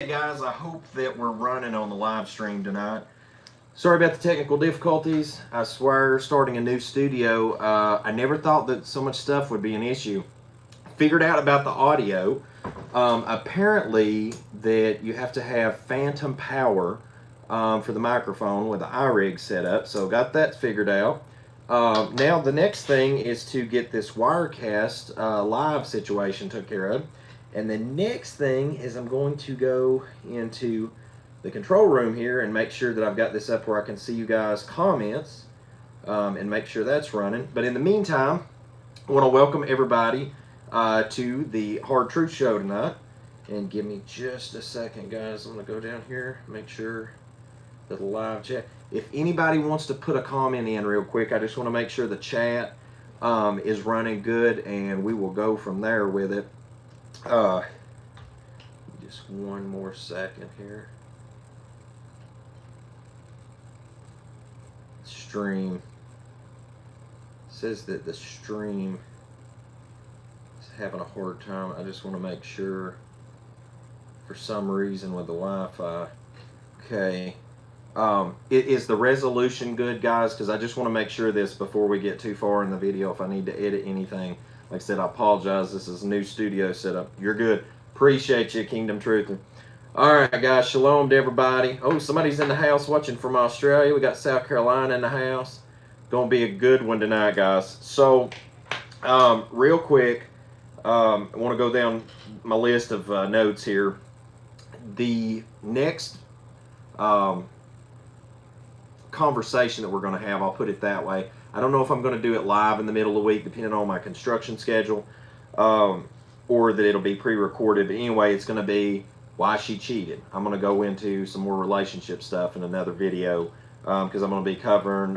Hey guys, I hope that we're running on the live stream tonight. Sorry about the technical difficulties. I swear, starting a new studio, I never thought that so much stuff would be an issue. Figured out about the audio. Apparently, that you have to have phantom power for the microphone with the iRig set up. So got that figured out. Now the next thing is to get this Wirecast live situation took care of. And the next thing is I'm going to go into the control room here and make sure that I've got this up where I can see you guys' comments and make sure that's running. But in the meantime, I want to welcome everybody to the Hard Truth Show tonight. And give me just a second, guys. I'm going to go down here, make sure that the live chat. If anybody wants to put a comment in real quick, I just want to make sure the chat is running good, and we will go from there with it. Just one more second here. Stream says that the stream is having a hard time. I just want to make sure for some reason with the Wi-Fi. Okay. Is the resolution good, guys? Because I just want to make sure this before we get too far in the video. If I need to edit anything, like I said, I apologize. This is a new studio setup. You're good. Appreciate you, Kingdom Truth. All right, guys. Shalom to everybody. Oh, somebody's in the house watching from Australia. We got South Carolina in the house. Gonna be a good one tonight, guys. So, real quick, I want to go down my list of notes here. The next conversation that we're going to have, I'll put it that way. I don't know if I'm going to do it live in the middle of the week, depending on my construction schedule, or that it'll be pre-recorded. But anyway, it's going to be why she cheated. I'm going to go into some more relationship stuff in another video because I'm going to be covering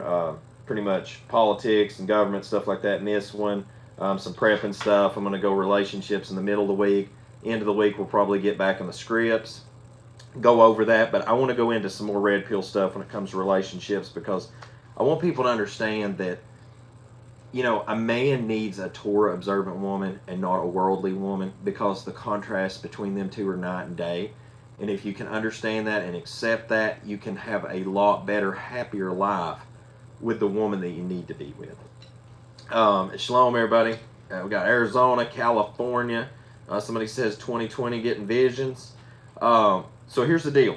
pretty much politics and government stuff like that in this one. Some prepping stuff. I'm going to go relationships in the middle of the week. End of the week, we'll probably get back on the scripts, go over that, but I want to go into some more red pill stuff when it comes to relationships because I want people to understand that, you know, a man needs a Torah observant woman and not a worldly woman because the contrast between them two are night and day. And if you can understand that and accept that, you can have a lot better, happier life with the woman that you need to be with. Shalom, everybody. We got Arizona, California. Somebody says 2020 getting visions. So here's the deal.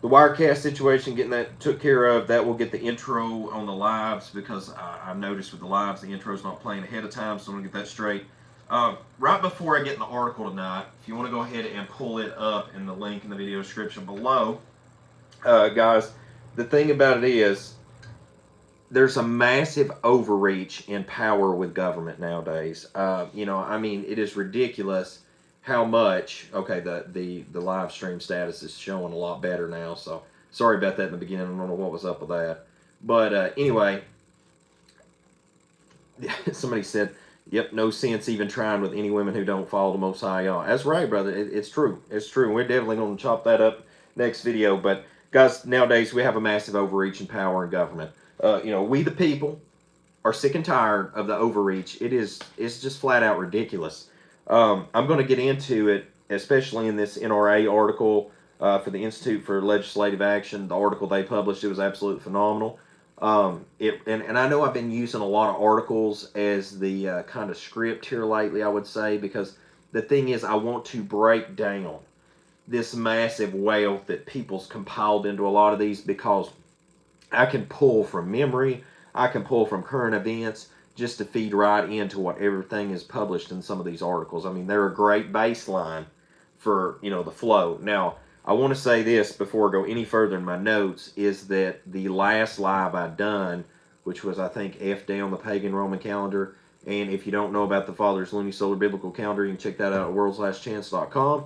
The Wirecast situation, getting that took care of, that will get the intro on the lives because I've noticed with the lives, the intro's not playing ahead of time, so I'm going to get that straight. Right before I get in the article tonight, if you want to go ahead and pull it up in the link in the video description below, guys, the thing about it is there's a massive overreach in power with government nowadays. You know, I mean, it is ridiculous how much. Okay, the live stream status is showing a lot better now, so sorry about that in the beginning. I don't know what was up with that, but anyway, somebody said, yep, no sense even trying with any women who don't follow the Most High Yah. That's right, brother. It's true. It's true. We're definitely going to chop that up next video. But guys, nowadays we have a massive overreach in power in government. You know, we the people are sick and tired of the overreach. It's just flat out ridiculous. I'm going to get into it, especially in this NRA article for the Institute for Legislative Action. The article they published, it was absolutely phenomenal. And I know I've been using a lot of articles as the kind of script here lately, I would say, because the thing is I want to break down this massive wealth that people's compiled into a lot of these because I can pull from memory, I can pull from current events just to feed right into what everything is published in some of these articles. I mean, they're a great baseline for, you know, the flow. Now, I want to say this before I go any further in my notes, is that the last live I done, which was, I think, F down the pagan Roman calendar, and if you don't know about the Father's Lunisolar Biblical Calendar, you can check that out at worldslastchance.com.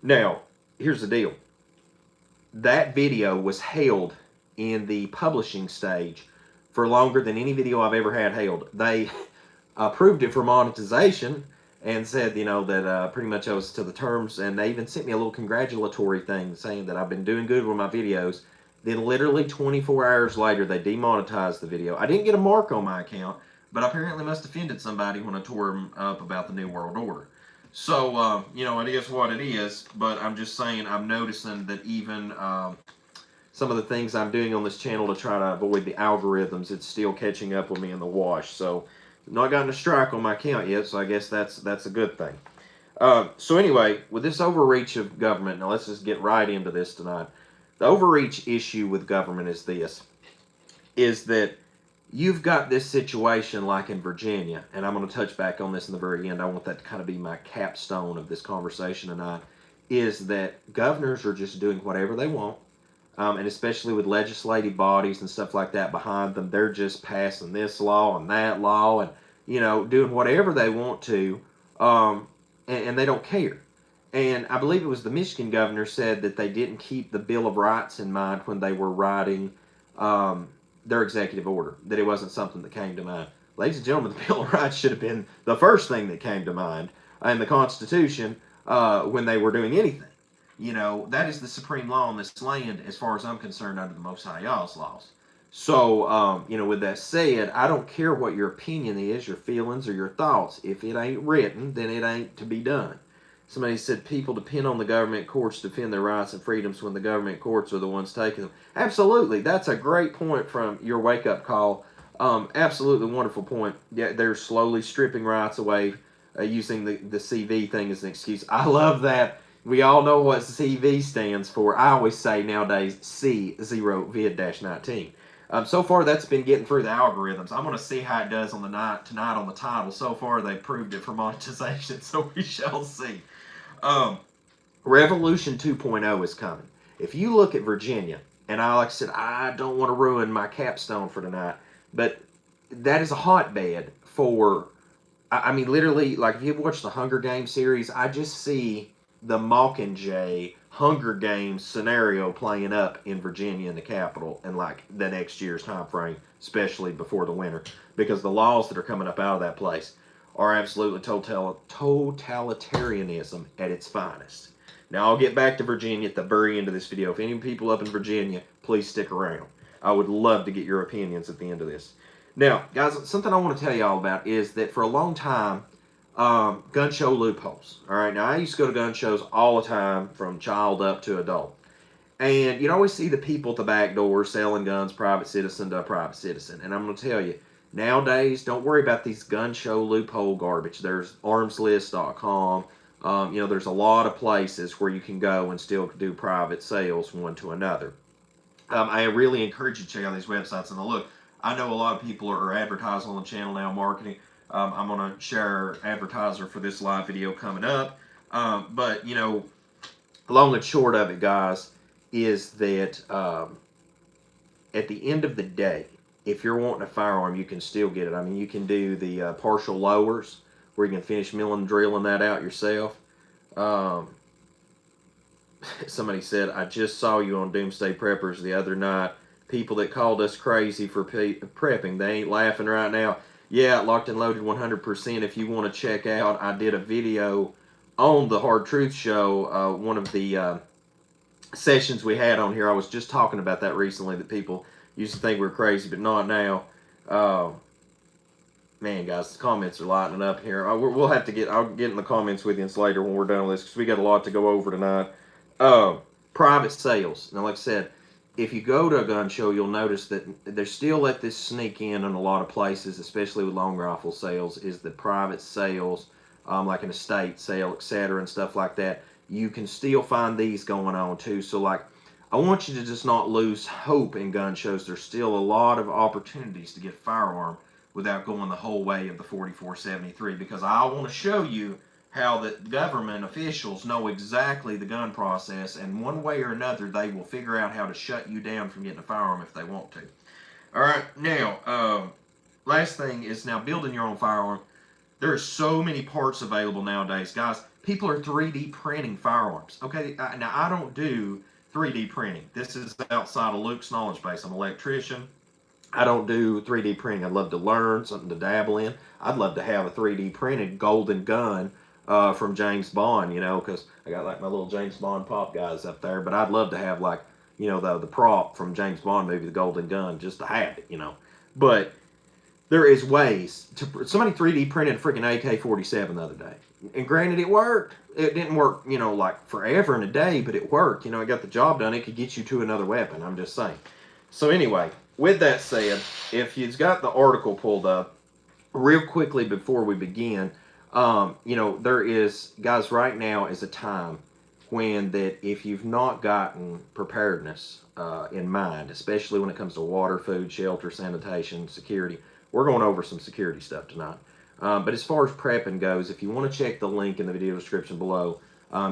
Now, here's the deal. That video was held in the publishing stage for longer than any video I've ever had held. They approved it for monetization and said, you know, that pretty much I was to the terms, and they even sent me a little congratulatory thing saying that I've been doing good with my videos. Then literally 24 hours later, they demonetized the video. I didn't get a mark on my account, but apparently must have offended somebody when I tore them up about the New World Order. So, you know, it is what it is, but I'm just saying I'm noticing that even some of the things I'm doing on this channel to try to avoid the algorithms, it's still catching up with me in the wash. So, not gotten a strike on my account yet, so I guess that's a good thing. So anyway, with this overreach of government, now let's just get right into this tonight. The overreach issue with government is this, is that you've got this situation like in Virginia, and I'm going to touch back on this in the very end. I want that to kind of be my capstone of this conversation tonight, is that governors are just doing whatever they want. And especially with legislative bodies and stuff like that behind them, they're just passing this law and that law and, you know, doing whatever they want to, and they don't care. And I believe it was the Michigan governor said that they didn't keep the Bill of Rights in mind when they were writing their executive order, that it wasn't something that came to mind. Ladies and gentlemen, the Bill of Rights should have been the first thing that came to mind, and the Constitution when they were doing anything. You know, that is the supreme law on this land, as far as I'm concerned, under the Most High Yah's laws. So, you know, with that said, I don't care what your opinion is, your feelings, or your thoughts. If it ain't written, then it ain't to be done. Somebody said people depend on the government courts to defend their rights and freedoms when the government courts are the ones taking them. Absolutely. That's a great point from your wake-up call. Absolutely wonderful point. Yeah, they're slowly stripping rights away using the CV thing as an excuse. I love that. We all know what CV stands for. I always say nowadays C0VID-19. So far, that's been getting through the algorithms. I'm going to see how it does on the night tonight on the title. So far, they proved it for monetization, so we shall see. Revolution 2.0 is coming. If you look at Virginia, and like I said, I don't want to ruin my capstone for tonight, but that is a hotbed for, I mean, literally, like if you've watched the Hunger Games series, I just see the Mockingjay Hunger Games scenario playing up in Virginia in the capital in like the next year's time frame, especially before the winter, because the laws that are coming up out of that place are absolutely totalitarianism at its finest. Now, I'll get back to Virginia at the very end of this video. If any people up in Virginia, please stick around. I would love to get your opinions at the end of this. Now, guys, something I want to tell you all about is that for a long time, gun show loopholes. All right, now I used to go to gun shows all the time, from child up to adult. And you'd always see the people at the back door selling guns, private citizen to private citizen. And I'm going to tell you, nowadays, don't worry about these gun show loophole garbage. There's armslist.com. You know, there's a lot of places where you can go and still do private sales one to another. I really encourage you to check out these websites. And look, I know a lot of people are advertising on the channel now, marketing. I'm going to share advertiser for this live video coming up. But, you know, long and short of it, guys, is that at the end of the day, if you're wanting a firearm, you can still get it. I mean, you can do the partial lowers, where you can finish milling and drilling that out yourself. Somebody said, I just saw you on Doomsday Preppers the other night. People that called us crazy for prepping, they ain't laughing right now. Yeah, Locked and Loaded 100%. If you want to check out, I did a video on the Hard Truth Show, one of the sessions we had on here. I was just talking about that recently, that people used to think we were crazy, but not now. Man, guys, the comments are lightening up here. We'll have to get, I'll get in the comments with you later when we're done with this, because we got a lot to go over tonight. Private sales. Now, like I said, if you go to a gun show, you'll notice that they're still let this sneak in a lot of places, especially with long rifle sales, is the private sales, like an estate sale, etc., and stuff like that. You can still find these going on too. So, like, I want you to just not lose hope in gun shows. There's still a lot of opportunities to get a firearm without going the whole way of the 4473, because I want to show you how the government officials know exactly the gun process, and one way or another they will figure out how to shut you down from getting a firearm if they want to. All right, now, last thing is now building your own firearm. There are so many parts available nowadays, guys. People are 3D printing firearms. Okay, now I don't do 3D printing. This is outside of Luke's knowledge base. I'm an electrician. I don't do 3D printing. I'd love to learn something to dabble in. I'd love to have a 3D printed golden gun from James Bond, you know, because I got like my little James Bond pop guys up there. But I'd love to have, like, you know, the prop from James Bond movie, the golden gun, just to have it, you know. But there is ways to. Somebody 3D printed a freaking AK-47 the other day. And granted, it worked. It didn't work, you know, like forever and a day, but it worked. You know, it got the job done. It could get you to another weapon. I'm just saying. So anyway, with that said, if you've got the article pulled up, real quickly before we begin, you know, there is, guys, right now is a time when that if you've not gotten preparedness in mind, especially when it comes to water, food, shelter, sanitation, security, we're going over some security stuff tonight. But as far as prepping goes, if you want to check the link in the video description below,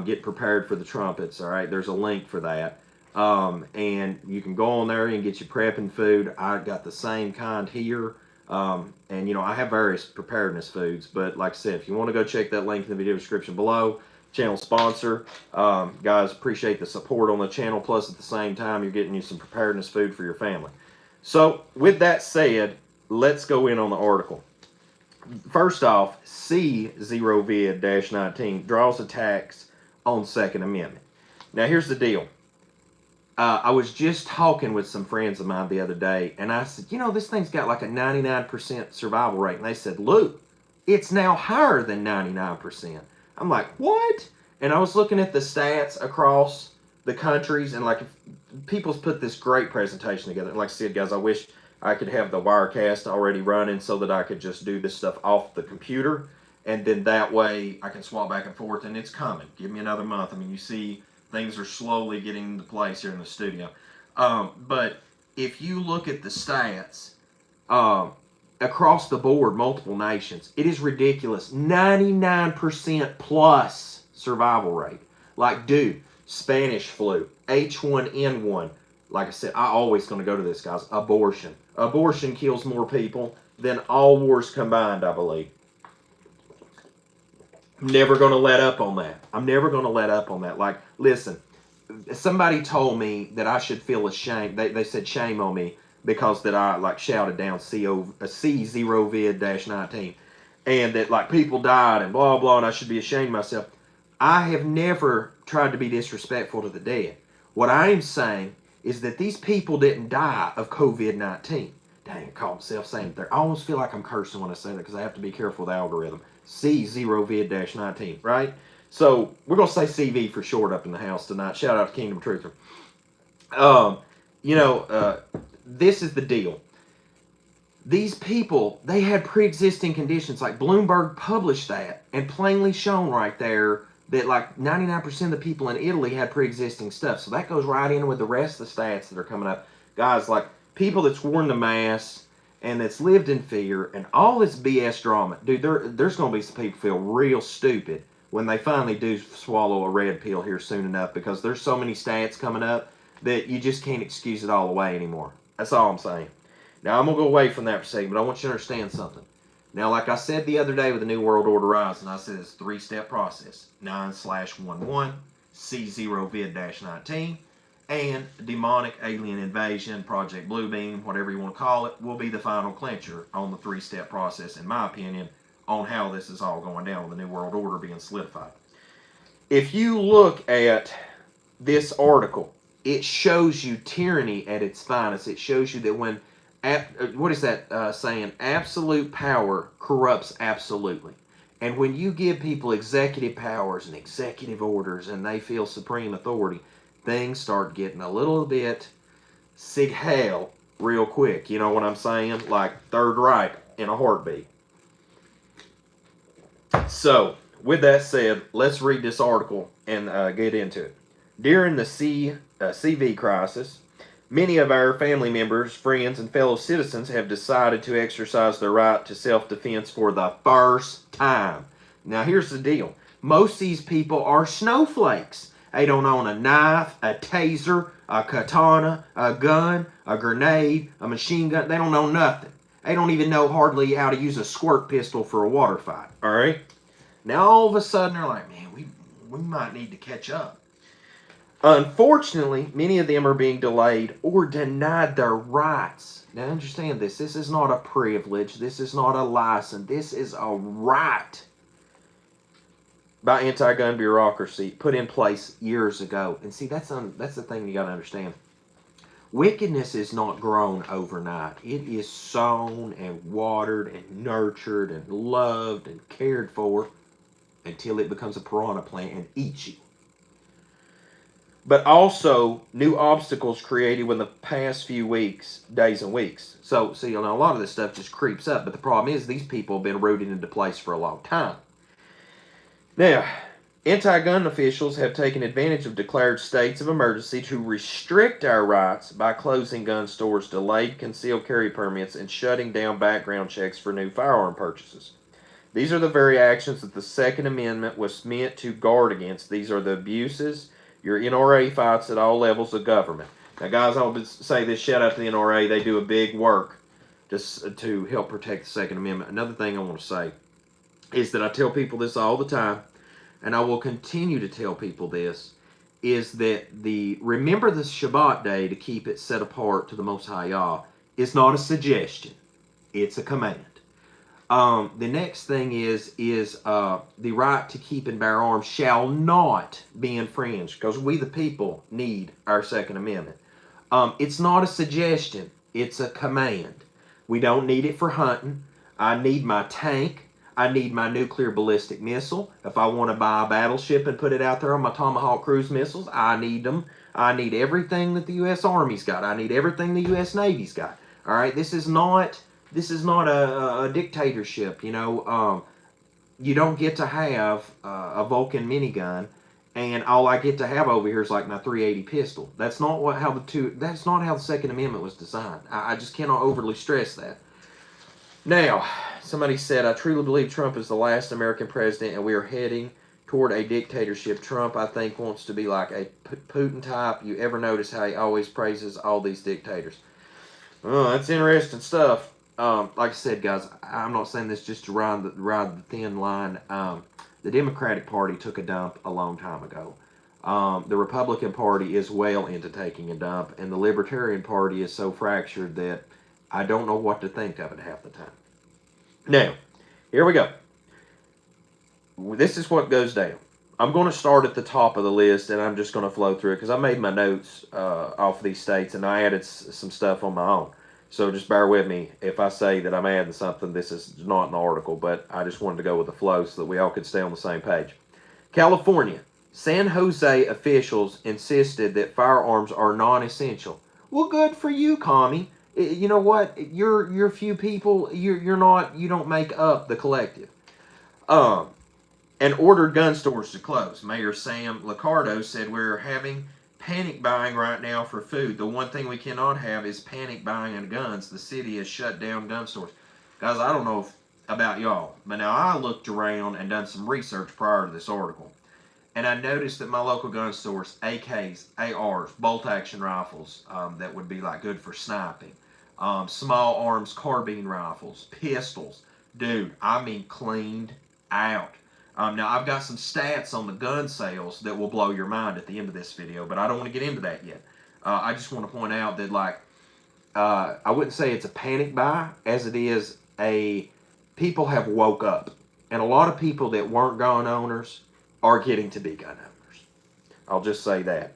get prepared for the trumpets. All right, there's a link for that. And you can go on there and get your prepping food. I got the same kind here. And you know, I have various preparedness foods, but like I said, if you want to go check that link in the video description below, channel sponsor, guys, appreciate the support on the channel. Plus, at the same time, you're getting you some preparedness food for your family. So, with that said, let's go in on the article. First off, C0VID-19 draws attacks on Second Amendment. Now, here's the deal. I was just talking with some friends of mine the other day, and I said, you know, this thing's got like a 99% survival rate. And they said, Luke, it's now higher than 99%. I'm like, what? And I was looking at the stats across the countries, and like, people's put this great presentation together. And like I said, guys, I wish I could have the Wirecast already running so that I could just do this stuff off the computer. And then that way I can swap back and forth, and it's coming. Give me another month. I mean, you see, things are slowly getting into place here in the studio. But if you look at the stats across the board, multiple nations, it is ridiculous. 99% plus survival rate. Like, dude, Spanish flu, H1N1. Like I said, I always going to go to this, guys. Abortion. Abortion kills more people than all wars combined, I believe. I'm never going to let up on that. I'm never going to let up on that. Like, listen, somebody told me that I should feel ashamed. They said shame on me because that I like shouted down C0VID-19 and that like people died and blah, blah, and I should be ashamed of myself. I have never tried to be disrespectful to the dead. What I am saying is that these people didn't die of COVID-19. Dang, I call myself saying it there. I almost feel like I'm cursing when I say that because I have to be careful with the algorithm. C0VID-19, right? So we're going to say CV for short up in the house tonight. Shout out to Kingdom Truther. You know, this is the deal. These people, they had pre-existing conditions. Like Bloomberg published that and plainly shown right there that like 99% of the people in Italy had pre-existing stuff. So that goes right in with the rest of the stats that are coming up. Guys, like people that's worn the mask and that's lived in fear and all this BS drama. Dude, there's going to be some people feel real stupid when they finally do swallow a red pill here soon enough, because there's so many stats coming up that you just can't excuse it all away anymore. That's all I'm saying. Now, I'm going to go away from that for a second, but I want you to understand something. Now, like I said the other day with the New World Order Rising, I said it's a three-step process. 9/11, C0VID-19, and demonic alien invasion, Project Bluebeam, whatever you want to call it, will be the final clincher on the three-step process, in my opinion, on how this is all going down with the New World Order being solidified. If you look at this article, it shows you tyranny at its finest. It shows you that when, what is that saying? Absolute power corrupts absolutely. And when you give people executive powers and executive orders and they feel supreme authority, things start getting a little bit sig heil real quick. You know what I'm saying? Like Third Reich in a heartbeat. So, with that said, let's read this article and get into it. During the CV crisis, many of our family members, friends, and fellow citizens have decided to exercise their right to self-defense for the first time. Now, here's the deal. Most of these people are snowflakes. They don't own a knife, a taser, a katana, a gun, a grenade, a machine gun. They don't know nothing. They don't even know hardly how to use a squirt pistol for a water fight. All right? Now, all of a sudden, they're like, man, we might need to catch up. Unfortunately, many of them are being delayed or denied their rights. Now, understand this. This is not a privilege. This is not a license. This is a right by anti-gun bureaucracy put in place years ago. And see, that's the thing you got to understand. Wickedness is not grown overnight. It is sown and watered and nurtured and loved and cared for until it becomes a piranha plant and eats you. But also new obstacles created within the past few weeks, days and weeks. So, see, a lot of this stuff just creeps up. But the problem is these people have been rooted into place for a long time. Now, anti-gun officials have taken advantage of declared states of emergency to restrict our rights by closing gun stores, delayed concealed carry permits, and shutting down background checks for new firearm purchases. These are the very actions that the Second Amendment was meant to guard against. These are the abuses your NRA fights at all levels of government. Now, guys, I'll say this, shout out to the NRA. They do a big work just to help protect the Second Amendment. Another thing I want to say is that I tell people this all the time, and I will continue to tell people this, is that remember the Shabbat day to keep it set apart to the Most High Yah is not a suggestion. It's a command. The next thing is the right to keep and bear arms shall not be infringed, because we the people need our Second Amendment. It's not a suggestion. It's a command. We don't need it for hunting. I need my tank. I need my nuclear ballistic missile. If I want to buy a battleship and put it out there on my Tomahawk cruise missiles, I need them. I need everything that the U.S. Army's got. I need everything the U.S. Navy's got. All right, this is not a dictatorship. You know, you don't get to have a Vulcan minigun, and all I get to have over here is like my .380 pistol. That's not That's not how the Second Amendment was designed. I just cannot overly stress that. Now, somebody said, I truly believe Trump is the last American president, and we are heading toward a dictatorship. Trump, I think, wants to be like a Putin type. You ever notice how he always praises all these dictators? Oh, that's interesting stuff. Like I said, guys, I'm not saying this just to ride the thin line. The Democratic Party took a dump a long time ago. The Republican Party is well into taking a dump, and the Libertarian Party is so fractured that I don't know what to think of it half the time. Now, here we go. This is what goes down. I'm going to start at the top of the list, and I'm just going to flow through it because I made my notes off of these states, and I added some stuff on my own. So just bear with me if I say that I'm adding something. This is not an article, but I just wanted to go with the flow so that we all could stay on the same page. California. San Jose officials insisted that firearms are non-essential. Well, good for you, commie. You know what? You're few people. You don't make up the collective. And ordered gun stores to close. Mayor Sam Liccardo said we're having panic buying right now for food. The one thing we cannot have is panic buying on guns. The city has shut down gun stores. Guys, I don't know about y'all, but now I looked around and done some research prior to this article. And I noticed that my local gun stores, AKs, ARs, bolt-action rifles that would be like good for sniping, small arms carbine rifles, pistols. Dude, I mean cleaned out. Now, I've got some stats on the gun sales that will blow your mind at the end of this video, but I don't want to get into that yet. I just want to point out that, like, I wouldn't say it's a panic buy as it is people have woke up. And a lot of people that weren't gun owners are getting to be gun owners. I'll just say that.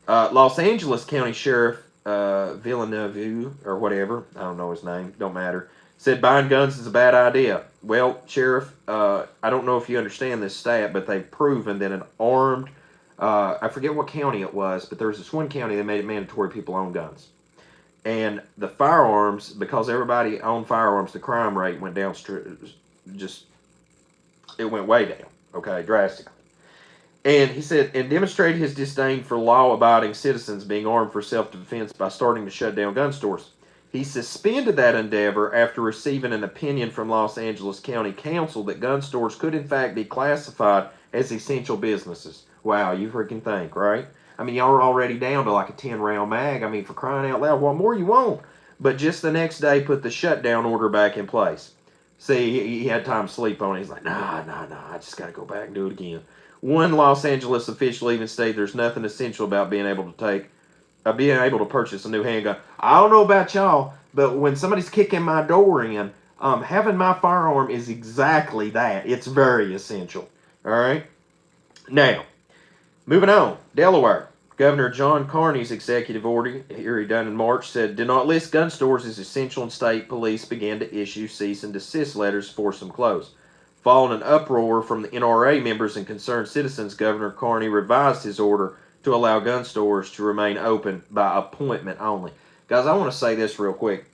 Los Angeles County Sheriff Villeneuve, or whatever, I don't know his name, don't matter, said buying guns is a bad idea. Well, Sheriff, I don't know if you understand this stat, but they've proven that an armed, I forget what county it was, but there was this one county that made it mandatory people own guns. And the firearms, because everybody owned firearms, the crime rate went down, it went way down, okay, drastically. And he said, and demonstrated his disdain for law-abiding citizens being armed for self-defense by starting to shut down gun stores. He suspended that endeavor after receiving an opinion from Los Angeles County Council that gun stores could in fact be classified as essential businesses. Wow, you freaking think, right? I mean, y'all are already down to like a 10-round mag. I mean, for crying out loud, what more you want? But just the next day, put the shutdown order back in place. See, he had time to sleep on it. He's like, nah, I just got to go back and do it again. One Los Angeles official even stated there's nothing essential about being able to purchase a new handgun. I don't know about y'all, but when somebody's kicking my door in, having my firearm is exactly that. It's very essential. All right? Now, moving on. Delaware. Governor John Carney's executive order, here he done in March, said, do not list gun stores as essential, and state police began to issue cease and desist letters to force them closed. Following an uproar from the NRA members and concerned citizens, Governor Carney revised his order to allow gun stores to remain open by appointment only. Guys, I want to say this real quick.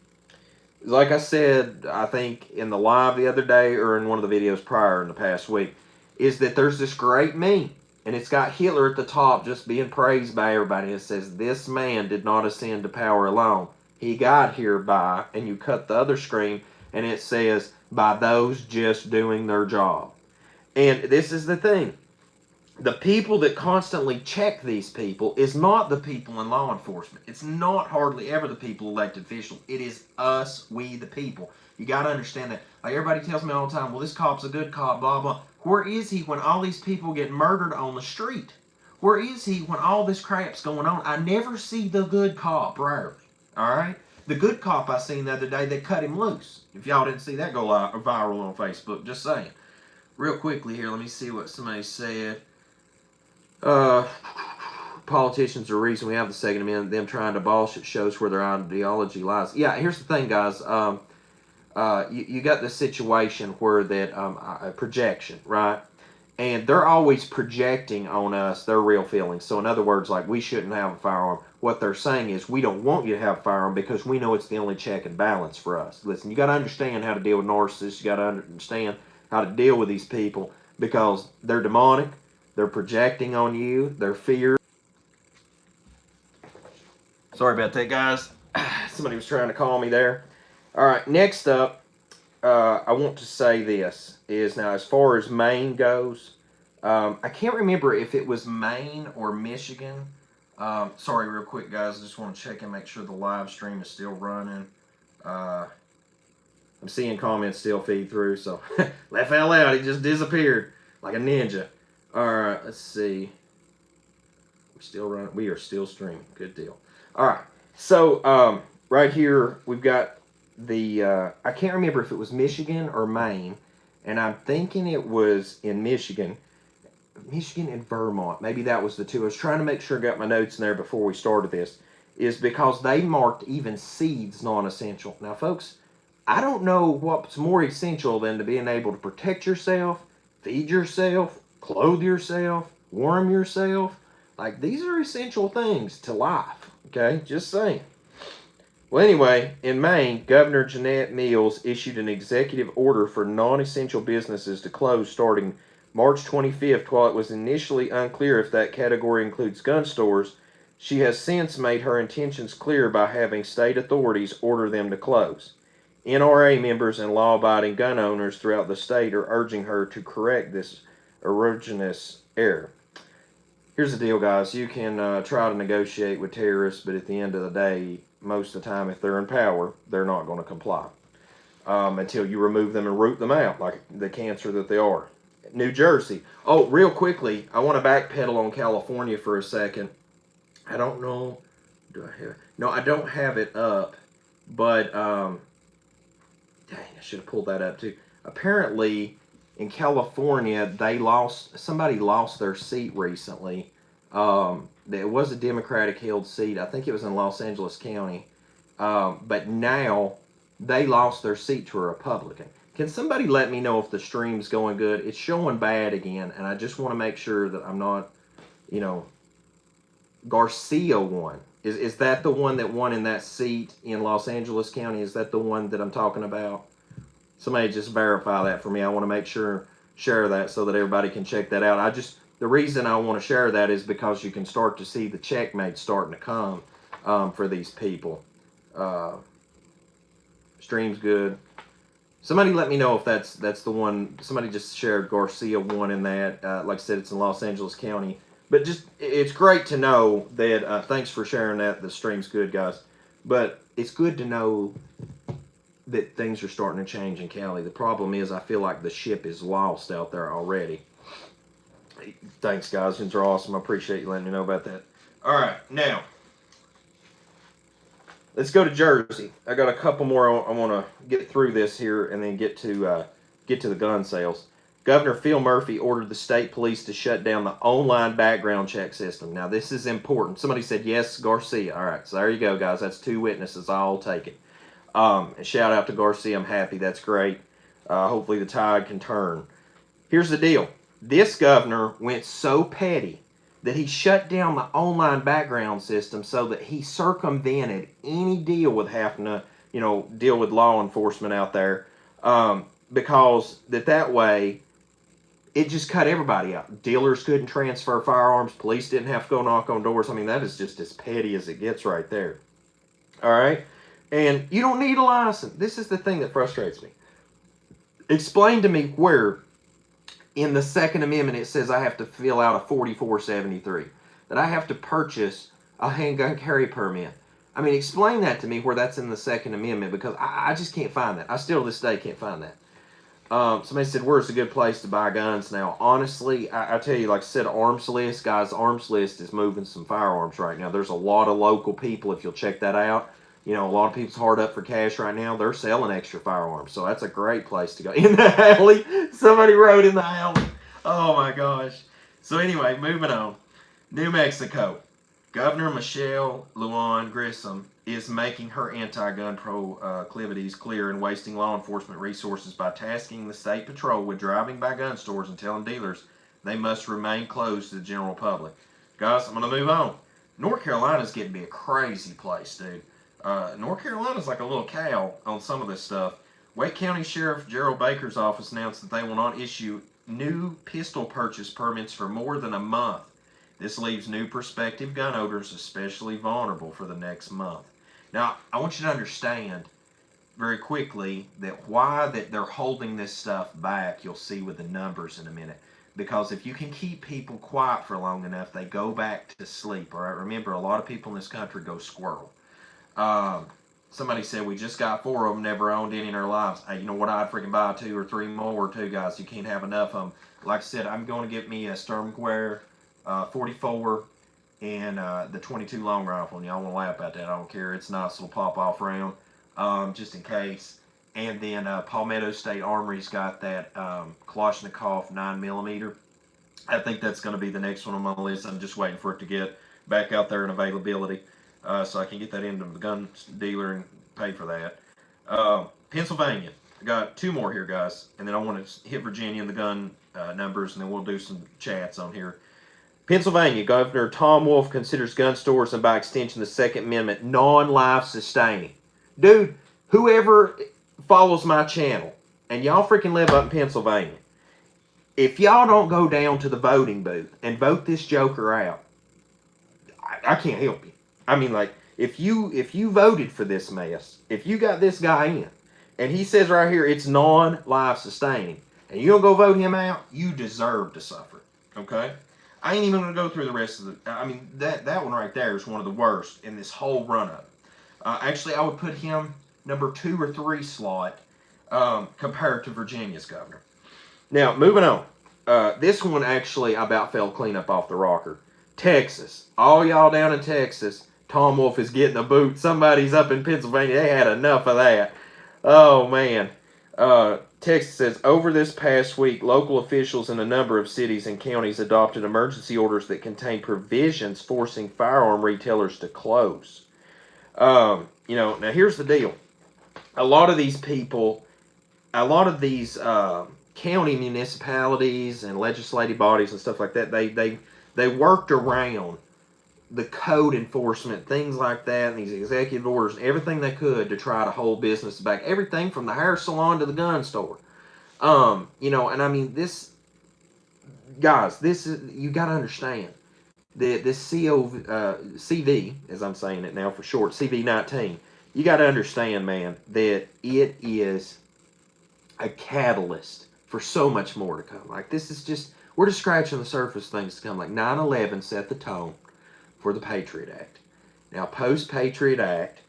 Like I said, I think in the live the other day or in one of the videos prior in the past week, is that there's this great meme, and it's got Hitler at the top just being praised by everybody. It says, "This man did not ascend to power alone. He got here by," and you cut the other screen, and it says, "by those just doing their job." And this is the thing. The people that constantly check these people is not the people in law enforcement. It's not hardly ever the people elected officials. It is us, we the people. You got to understand that. Like everybody tells me all the time, well, this cop's a good cop, blah, blah. Where is he when all these people get murdered on the street? Where is he when all this crap's going on? I never see the good cop, rarely. All right? The good cop I seen the other day, they cut him loose. If y'all didn't see that go viral on Facebook, just saying. Real quickly here, let me see what somebody said. Politicians are the reason we have the Second Amendment. Them trying to abolish it shows where their ideology lies. Yeah, here's the thing, guys. You got this situation where that a projection, right? And they're always projecting on us their real feelings. So in other words, like we shouldn't have a firearm. What they're saying is we don't want you to have a firearm because we know it's the only check and balance for us. Listen, you got to understand how to deal with narcissists. You got to understand how to deal with these people because they're demonic. They're projecting on you their fear. Sorry about that, guys. Somebody was trying to call me there. All right, next up, I want to say this is now as far as Maine goes, I can't remember if it was Maine or Michigan. Sorry, real quick, guys. I just want to check and make sure the live stream is still running. I'm seeing comments still feed through, so laugh out loud. He just disappeared like a ninja. All right, let's see. We still run. We are still streaming. Good deal. All right. So right here we've got the. I can't remember if it was Michigan or Maine, and I'm thinking it was in Michigan. Michigan and Vermont. Maybe that was the two. I was trying to make sure I got my notes in there before we started this. Is because they marked even seeds non-essential. Now, folks, I don't know what's more essential than to being able to protect yourself, feed yourself, clothe yourself, warm yourself. Like, these are essential things to life, okay? Just saying. Well, anyway, in Maine, Governor Jeanette Mills issued an executive order for non-essential businesses to close starting March 25th. While it was initially unclear if that category includes gun stores, she has since made her intentions clear by having state authorities order them to close. NRA members and law-abiding gun owners throughout the state are urging her to correct this erroneous error. Here's the deal, guys. You can try to negotiate with terrorists, but at the end of the day, most of the time, if they're in power, they're not going to comply until you remove them and root them out, like the cancer that they are. New Jersey. Oh, real quickly, I want to backpedal on California for a second. I don't know. Do I have? No, I don't have it up, but dang, I should have pulled that up too. Apparently, in California, somebody lost their seat recently. It was a Democratic-held seat. I think it was in Los Angeles County. But now they lost their seat to a Republican. Can somebody let me know if the stream's going good? It's showing bad again, and I just want to make sure that I'm not, Garcia won. Is that the one that won in that seat in Los Angeles County? Is that the one that I'm talking about? Somebody just verify that for me. I want to make sure, share that so that everybody can check that out. The reason I want to share that is because you can start to see the checkmate starting to come for these people. Stream's good. Somebody let me know if that's the one. Somebody just shared Garcia won in that. Like I said, it's in Los Angeles County. But it's great to know that, thanks for sharing that. The stream's good, guys. But it's good to know that things are starting to change in Cali. The problem is I feel like the ship is lost out there already. Thanks, guys. You are awesome. I appreciate you letting me know about that. All right, now let's go to Jersey. I got a couple more. I want to get through this here and then get to the gun sales. Governor Phil Murphy ordered the state police to shut down the online background check system. Now, this is important. Somebody said, yes, Garcia. All right, so there you go, guys. That's 2 witnesses. I'll take it. And shout out to Garcia. I'm happy. That's great. Hopefully the tide can turn. Here's the deal. This governor went so petty that he shut down the online background system so that he circumvented any deal with having to, deal with law enforcement out there, because that way it just cut everybody out. Dealers couldn't transfer firearms. Police didn't have to go knock on doors. I mean, that is just as petty as it gets right there. All right? And you don't need a license. This is the thing that frustrates me. Explain to me where in the Second Amendment it says I have to fill out a 4473, that I have to purchase a handgun carry permit. I mean, explain that to me where that's in the Second Amendment, because I just can't find that. I still to this day can't find that. Somebody said, where's a good place to buy guns now? Honestly, I tell you, like I said, Arms List, guys, Arms List is moving some firearms right now. There's a lot of local people, if you'll check that out. A lot of people's hard up for cash right now. They're selling extra firearms, so that's a great place to go. In the alley, somebody wrote in the alley. Oh my gosh. So anyway, moving on. New Mexico. Governor Michelle Lujan Grisham is making her anti-gun proclivities clear and wasting law enforcement resources by tasking the state patrol with driving by gun stores and telling dealers they must remain closed to the general public. Guys, I'm going to move on. North Carolina's getting to be a crazy place, dude. North Carolina's like a little cow on some of this stuff. Wake County Sheriff Gerald Baker's office announced that they will not issue new pistol purchase permits for more than a month. This leaves new prospective gun owners especially vulnerable for the next month. Now, I want you to understand very quickly that why that they're holding this stuff back, you'll see with the numbers in a minute. Because if you can keep people quiet for long enough, they go back to sleep. All right, remember, a lot of people in this country go squirrel. Somebody said we just got 4 of them, never owned any in their lives. Hey, you know what? I'd freaking buy 2 or 3 more too, guys. You can't have enough of them. Like I said, I'm going to get me a Sturmgewehr 44 and the 22 long rifle. And y'all want to laugh about that? I don't care. It's a nice little pop-off round, just in case. And then Palmetto State Armory's got that Kalashnikov 9mm. I think that's going to be the next one on my list. I'm just waiting for it to get back out there in availability, so I can get that into the gun dealer and pay for that. Pennsylvania. I got 2 more here, guys, and then I want to hit Virginia and the gun numbers, and then we'll do some chats on here. Pennsylvania, Governor Tom Wolf considers gun stores and by extension the Second Amendment non-life sustaining. Dude, whoever follows my channel, and y'all freaking live up in Pennsylvania, if y'all don't go down to the voting booth and vote this joker out, I can't help you. I mean, like, if you voted for this mess, if you got this guy in, and he says right here it's non-life sustaining, and you don't go vote him out, you deserve to suffer. Okay? I ain't even going to go through the rest of the... I mean, that one right there is one of the worst in this whole run-up. Actually, I would put him number 2 or 3 slot compared to Virginia's governor. Now, moving on. This one actually I about fell clean up off the rocker. Texas. All y'all down in Texas, Tom Wolf is getting a boot. Somebody's up in Pennsylvania. They had enough of that. Oh, man. Texas says, over this past week, local officials in a number of cities and counties adopted emergency orders that contain provisions forcing firearm retailers to close. Now here's the deal. A lot of these people, a lot of these county municipalities and legislative bodies and stuff like that, they worked around the code enforcement, things like that, and these executive orders, everything they could to try to hold business back. Everything from the hair salon to the gun store. And I mean, this, guys, this is, you got to understand that this CV, as I'm saying it now for short, C0VID-19, you got to understand, man, that it is a catalyst for so much more to come. Like, this is just, we're just scratching the surface of things to come. Like, 9/11 set the tone for the Patriot Act. Now, post-Patriot Act,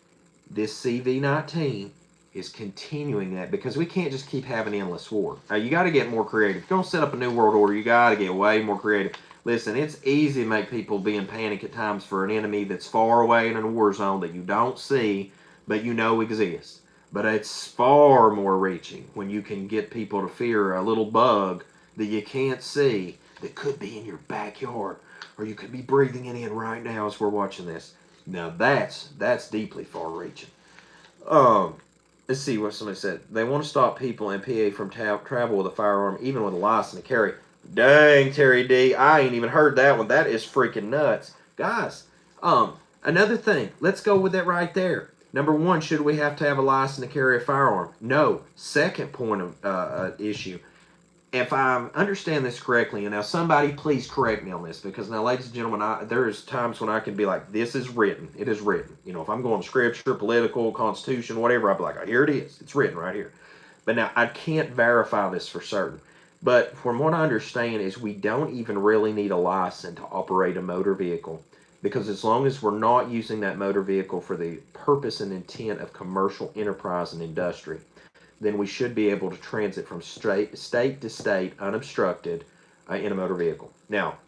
this C0VID-19 is continuing that, because we can't just keep having endless war. Now, you got to get more creative. If you're going to set up a new world order, you got to get way more creative. Listen, it's easy to make people be in panic at times for an enemy that's far away in a war zone that you don't see, but you know exists. But it's far more reaching when you can get people to fear a little bug that you can't see that could be in your backyard, or you could be breathing it in right now as we're watching this. Now that's deeply far-reaching. let's see what somebody said. They want to stop people in PA from travel with a firearm, even with a license to carry. Dang, Terry D, I ain't even heard that one. That is freaking nuts, guys. Another thing. Let's go with that right there. Number one, should we have to have a license to carry a firearm? No. Second point of issue. If I understand this correctly, and now somebody please correct me on this, because now, ladies and gentlemen, there's times when I can be like, this is written. It is written. You know, if I'm going scripture, political, constitution, whatever, I'll be like, oh, here it is. It's written right here. But now, I can't verify this for certain. But from what I understand is we don't even really need a license to operate a motor vehicle, because as long as we're not using that motor vehicle for the purpose and intent of commercial enterprise and industry, then we should be able to transit from state to state unobstructed in a motor vehicle. Now,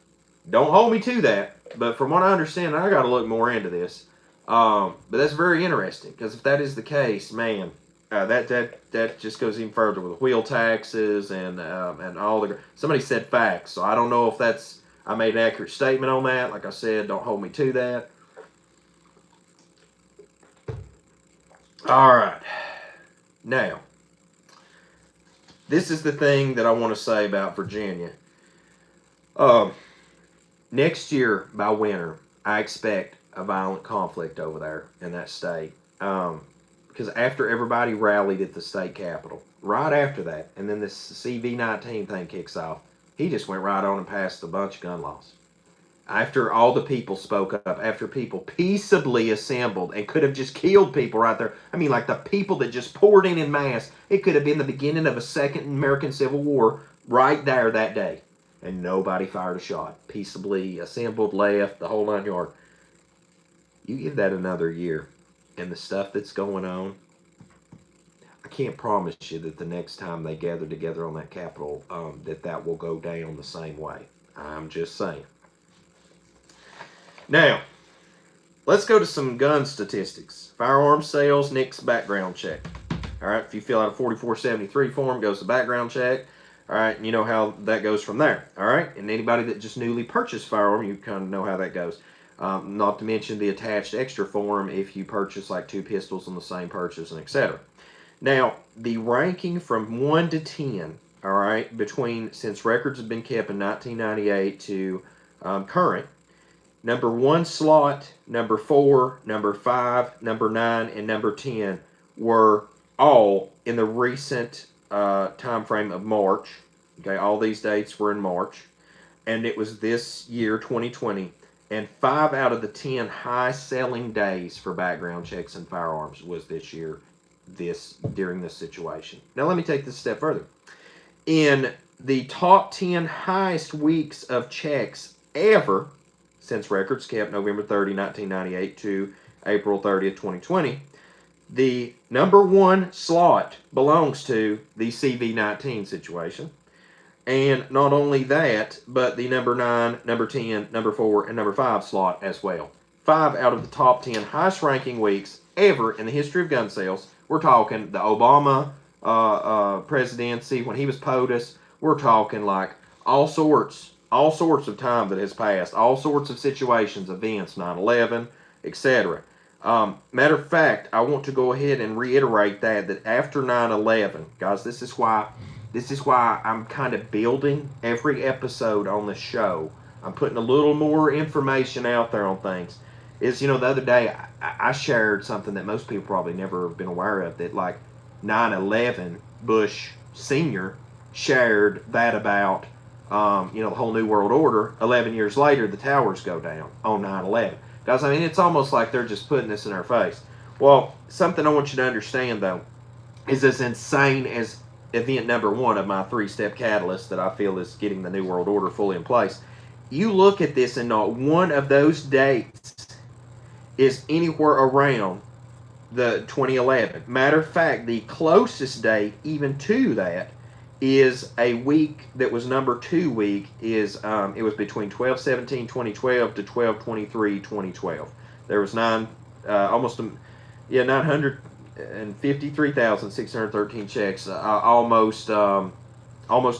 don't hold me to that, but from what I understand, I got to look more into this. But that's very interesting, because if that is the case, man, that just goes even further with wheel taxes and all the. Somebody said facts, so I don't know if that's I made an accurate statement on that. Like I said, don't hold me to that. All right, now. This is the thing that I want to say about Virginia. Next year, by winter, I expect a violent conflict over there in that state. Because after everybody rallied at the state capitol, right after that, and then this C0VID-19 thing kicks off, he just went right on and passed a bunch of gun laws. After all the people spoke up, after people peaceably assembled and could have just killed people right there. I mean, like the people that just poured in mass. It could have been the beginning of a second American Civil War right there that day. And nobody fired a shot. Peaceably assembled, left, the whole 9 yards. You give that another year, and the stuff that's going on, I can't promise you that the next time they gather together on that Capitol, that will go down the same way. I'm just saying. Now, let's go to some gun statistics. Firearm sales, NICS background check. All right, if you fill out a 4473 form, goes to background check. All right, and you know how that goes from there. All right, and anybody that just newly purchased firearm, you kind of know how that goes. Not to mention the attached extra form if you purchase like 2 pistols on the same purchase and etc. Now, the ranking from 1 to 10, all right, since records have been kept in 1998 to current, number 1 slot, number 4, number 5, number 9, and number 10 were all in the recent time frame of March. Okay, all these dates were in March, and it was this year, 2020. And 5 out of the 10 high-selling days for background checks and firearms was this year, during this situation. Now, let me take this a step further. In the top 10 highest weeks of checks ever, since records kept November 30, 1998 to April 30th, 2020, the number 1 slot belongs to the C0VID-19 situation. And not only that, but the number 9, number 10, number 4, and number 5 slot as well. 5 out of the top 10 highest ranking weeks ever in the history of gun sales. We're talking the Obama presidency, when he was POTUS. We're talking like all sorts of time that has passed, all sorts of situations, events, 9/11, etc. Matter of fact, I want to go ahead and reiterate that after 9/11, guys, this is why I'm kind of building every episode on the show. I'm putting a little more information out there on things. The other day I shared something that most people probably never have been aware of, that like 9/11, Bush Sr. shared that about the whole New World Order. 11 years later, the towers go down on 9/11. Guys, I mean, it's almost like they're just putting this in our face. Well, something I want you to understand, though, is as insane as event number 1 of my 3-step catalyst that I feel is getting the New World Order fully in place. You look at this, and not one of those dates is anywhere around the 2011. Matter of fact, the closest date even to that is a week that was number 2 week. It was between 12/17/2012 to 12/23/2012. There was 953,613 checks, almost a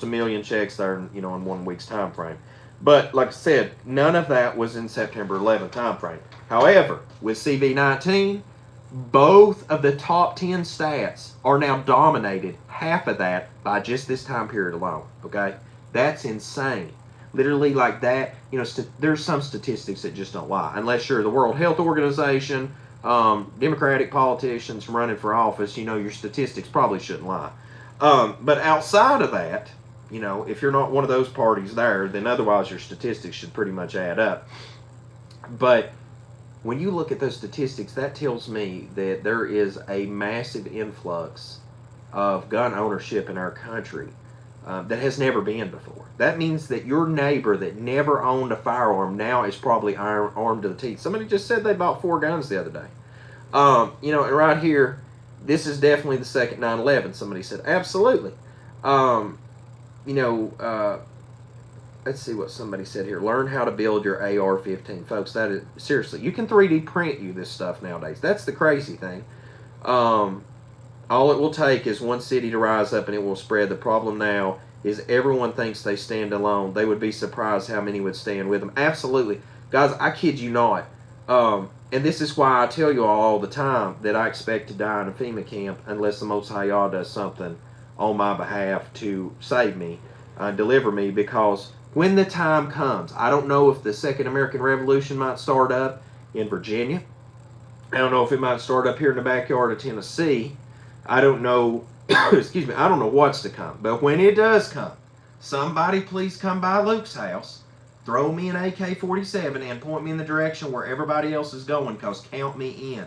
million checks there, in 1 week's time frame. But like I said, none of that was in September 11th time frame. However, with C0VID-19, Both of the top 10 stats are now dominated, half of that, by just this time period alone. Okay? That's insane. Literally, like that, there's some statistics that just don't lie. Unless you're the World Health Organization, Democratic politicians running for office, your statistics probably shouldn't lie. But outside of that, if you're not one of those parties there, then otherwise your statistics should pretty much add up. But when you look at those statistics, that tells me that there is a massive influx of gun ownership in our country that has never been before. That means that your neighbor that never owned a firearm now is probably armed to the teeth. Somebody just said they bought 4 guns the other day. And right here, this is definitely the second 9/11. Somebody said, absolutely. Let's see what somebody said here. Learn how to build your AR-15. Folks, that is, seriously, you can 3D print you this stuff nowadays. That's the crazy thing. All it will take is one city to rise up and it will spread. The problem now is everyone thinks they stand alone. They would be surprised how many would stand with them. Absolutely. Guys, I kid you not. And this is why I tell you all the time that I expect to die in a FEMA camp unless the Most High Yah does something on my behalf to save me, deliver me, because when the time comes, I don't know if the Second American Revolution might start up in Virginia. I don't know if it might start up here in the backyard of Tennessee. I don't know, excuse me, I don't know what's to come. But when it does come, somebody please come by Luke's house, throw me an AK-47 and point me in the direction where everybody else is going, because count me in.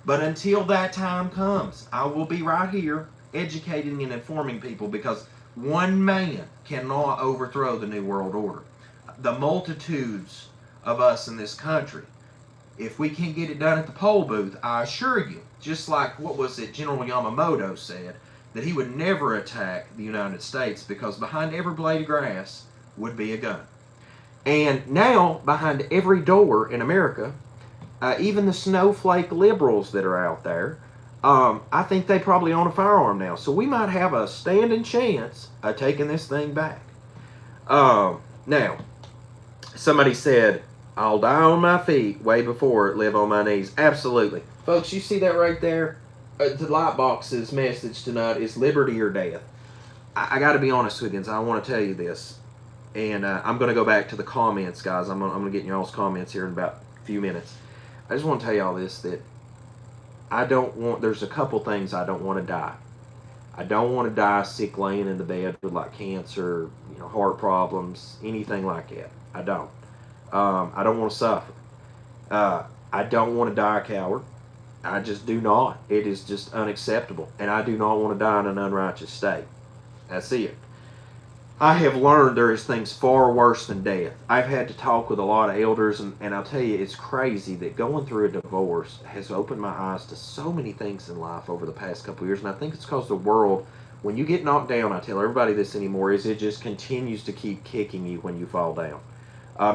But until that time comes, I will be right here educating and informing people, because one man cannot overthrow the New World Order. The multitudes of us in this country, if we can't get it done at the poll booth, I assure you, just like, what was it, General Yamamoto said, that he would never attack the United States because behind every blade of grass would be a gun. And now, behind every door in America, even the snowflake liberals that are out there, I think they probably own a firearm now. So we might have a standing chance of taking this thing back. Now, somebody said, I'll die on my feet way before live on my knees. Absolutely. Folks, you see that right there? The Lightbox's message tonight is liberty or death. I got to be honest with you, I want to tell you this. And I'm going to go back to the comments, guys. I'm going to get in y'all's comments here in about a few minutes. I just want to tell y'all this, that there's a couple things I don't want to die. I don't want to die sick laying in the bed with like cancer, heart problems, anything like that. I don't. I don't want to suffer. I don't want to die a coward. I just do not. It is just unacceptable. And I do not want to die in an unrighteous state. That's it. I have learned there is things far worse than death. I've had to talk with a lot of elders, and I'll tell you, it's crazy that going through a divorce has opened my eyes to so many things in life over the past couple of years. And I think it's because the world, when you get knocked down, I tell everybody this anymore, is it just continues to keep kicking you when you fall down.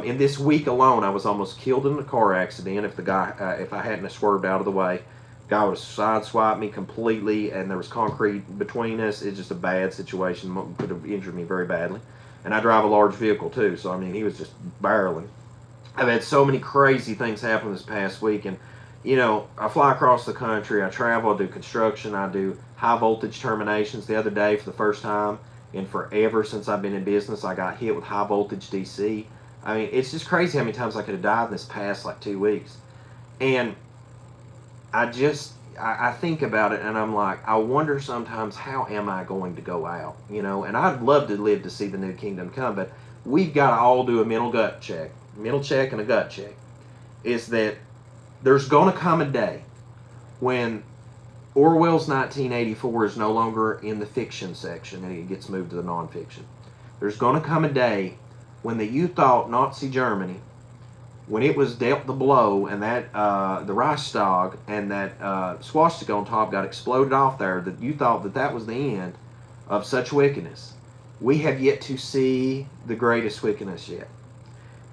In this week alone, I was almost killed in a car accident. If I hadn't swerved out of the way, guy would have sideswiped me completely, and there was concrete between us. It's just a bad situation. Could have injured me very badly. And I drive a large vehicle too, so he was just barreling. I've had so many crazy things happen this past week, and I fly across the country. I travel. I do construction. I do high voltage terminations. The other day, for the first time in forever since I've been in business, I got hit with high voltage DC. It's just crazy how many times I could have died in this past 2 weeks. And I think about it, and I'm like, I wonder sometimes, how am I going to go out? And I'd love to live to see the new kingdom come, but we've got to all do a mental check and a gut check. Is that there's going to come a day when Orwell's 1984 is no longer in the fiction section and it gets moved to the nonfiction. There's going to come a day when you thought Nazi Germany, when it was dealt the blow, and that the Reichstag and that swastika on top got exploded off there, that you thought that was the end of such wickedness. We have yet to see the greatest wickedness yet.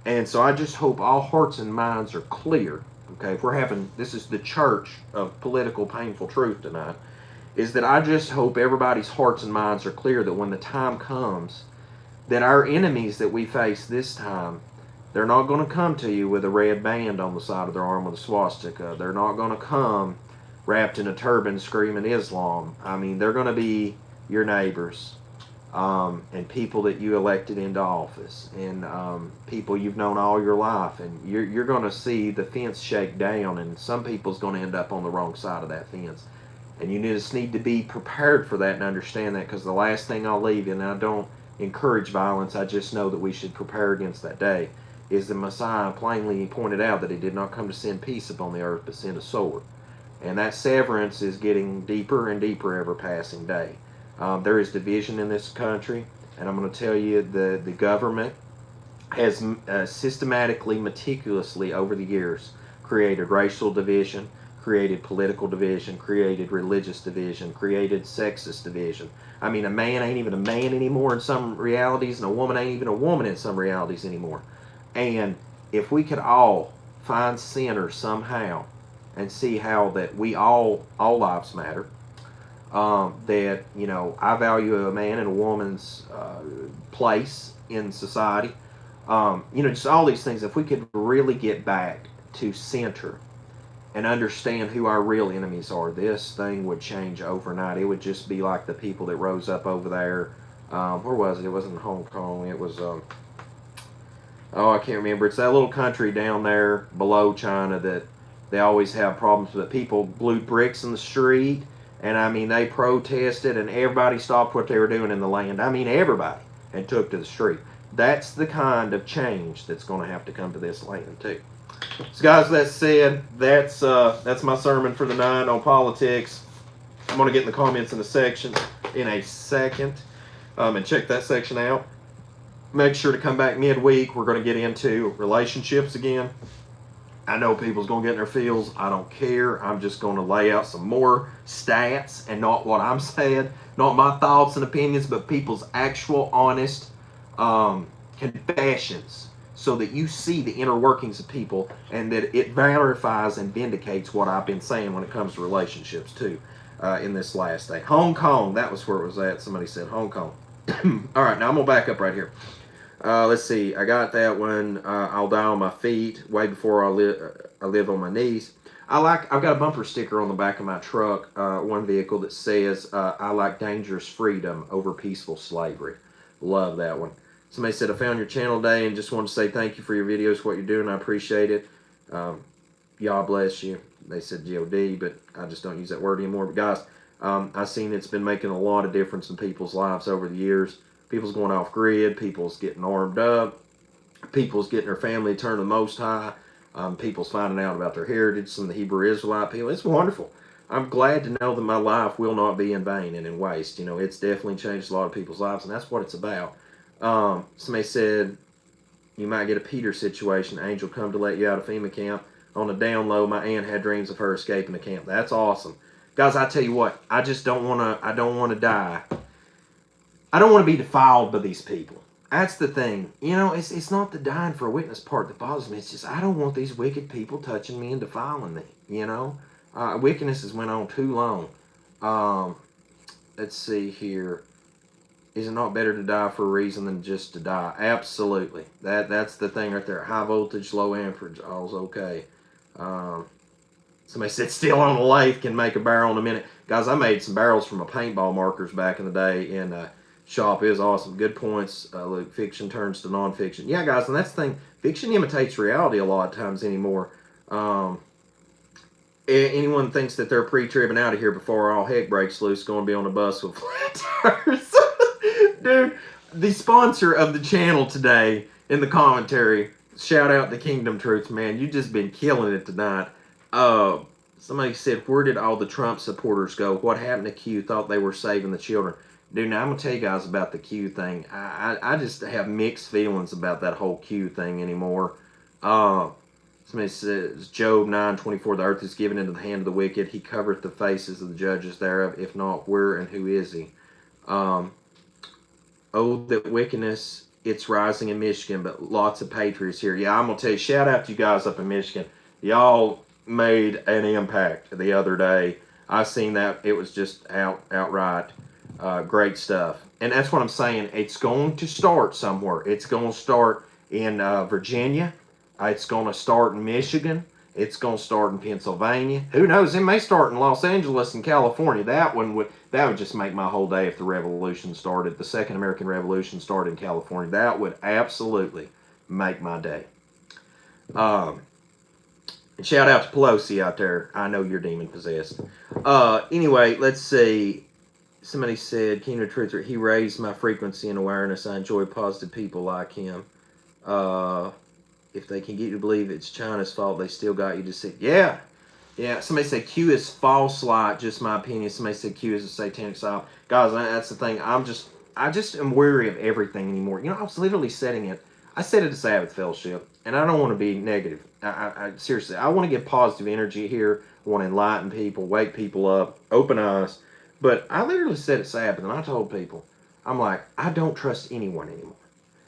And so I just hope all hearts and minds are clear. Okay, if this is the church of political painful truth tonight, is that I just hope everybody's hearts and minds are clear that when the time comes, that our enemies that we face this time, they're not going to come to you with a red band on the side of their arm with a swastika. They're not going to come wrapped in a turban screaming Islam. I mean, they're going to be your neighbors, and people that you elected into office, and people you've known all your life, and you're going to see the fence shake down, and some people's going to end up on the wrong side of that fence. And you just need to be prepared for that and understand that, because the last thing I'll leave you, and I don't encourage violence, I just know that we should prepare against that day, is the Messiah plainly pointed out that he did not come to send peace upon the earth, but send a sword. And that severance is getting deeper and deeper every passing day. There is division in this country, and I'm going to tell you, the government has systematically, meticulously over the years created racial division, created political division, created religious division, created sexist division. I mean, a man ain't even a man anymore in some realities, and a woman ain't even a woman in some realities anymore. And if we could all find center somehow and see how that we all lives matter, that, you know, I value a man and a woman's place in society, you know, just all these things. If we could really get back to center and understand who our real enemies are, this thing would change overnight. It would just be like the people that rose up over there. Where was it? It wasn't Hong Kong. It was, oh, I can't remember. It's that little country down there below China that they always have problems with. People blew bricks in the street, and I mean, they protested, and everybody stopped what they were doing in the land. I mean, everybody, and took to the street. That's the kind of change that's going to have to come to this land too. So guys, that said, that's my sermon for the night on politics. I'm going to get in the comments in a second, and check that section out. Make sure to come back midweek. We're going to get into relationships again. I know people's going to get in their feels. I don't care. I'm just going to lay out some more stats, and not what I'm saying, not my thoughts and opinions, but people's actual honest confessions, so that you see the inner workings of people, and that it verifies and vindicates what I've been saying when it comes to relationships too, in this last day. Hong Kong, that was where it was at. Somebody said Hong Kong. All right, now I'm going to back up right here. Let's see. I got that one. I'll die on my feet way before I live on my knees. I've got a bumper sticker on the back of my truck, one vehicle, that says, I like dangerous freedom over peaceful slavery. Love that one. Somebody said, I found your channel today and just want to say thank you for your videos, what you're doing. I appreciate it. Y'all bless you. They said G-O-D, but I just don't use that word anymore. But guys, I've seen it's been making a lot of difference in people's lives over the years. People's going off grid. People's getting armed up. People's getting their family turned to the Most High. People's finding out about their heritage. Some of the Hebrew Israelite people. It's wonderful. I'm glad to know that my life will not be in vain and in waste. You know, it's definitely changed a lot of people's lives, and that's what it's about. Somebody said, you might get a Peter situation. Angel come to let you out of FEMA camp. On the down low, my aunt had dreams of her escaping the camp. That's awesome. Guys, I tell you what, I just don't want to die. I don't want to be defiled by these people. That's the thing. You know, it's not the dying for a witness part that bothers me. It's just I don't want these wicked people touching me and defiling me, you know. Wickedness has went on too long. Let's see here. Is it not better to die for a reason than just to die? Absolutely. That's the thing right there. High voltage, low amperage, all's okay. Somebody said steel on a lathe can make a barrel in a minute. Guys, I made some barrels from my paintball markers back in the day in shop. It was awesome. Good points. Look, fiction turns to nonfiction. Yeah, guys, and that's the thing. Fiction imitates reality a lot of times anymore. Anyone thinks that they're pre-tribbing out of here before all heck breaks loose, going to be on a bus with flat tires. Dude, the sponsor of the channel today in the commentary, shout out to Kingdom Truths, man. You just been killing it tonight. Somebody said, where did all the Trump supporters go? What happened to Q? Thought they were saving the children. Dude, now I'm going to tell you guys about the Q thing. I just have mixed feelings about that whole Q thing anymore. Somebody says, Job 9:24, the earth is given into the hand of the wicked. He covereth the faces of the judges thereof. If not, where and who is he? Oh, that wickedness, it's rising in Michigan, but lots of patriots here. Yeah, I'm going to tell you, shout out to you guys up in Michigan. Y'all made an impact the other day. I seen that. It was just outright great stuff. And that's what I'm saying. It's going to start somewhere. It's going to start in Virginia. It's going to start in Michigan. It's going to start in Pennsylvania. Who knows? It may start in Los Angeles and California. That would just make my whole day if the revolution started. The Second American Revolution started in California. That would absolutely make my day. And shout out to Pelosi out there. I know you're demon possessed. Anyway, let's see. Somebody said, Kingdom of Truth, he raised my frequency and awareness. I enjoy positive people like him. If they can get you to believe it's China's fault, they still got you to say, yeah. Yeah, somebody said Q is false light, just my opinion. Somebody said Q is a satanic psyop. Guys, that's the thing. I just am wary of everything anymore. You know, I was literally setting it. I said it a Sabbath fellowship, and I don't want to be negative. Seriously, I want to give positive energy here. I want to enlighten people, wake people up, open eyes. But I literally said it Sabbath, and I told people, I'm like, I don't trust anyone anymore.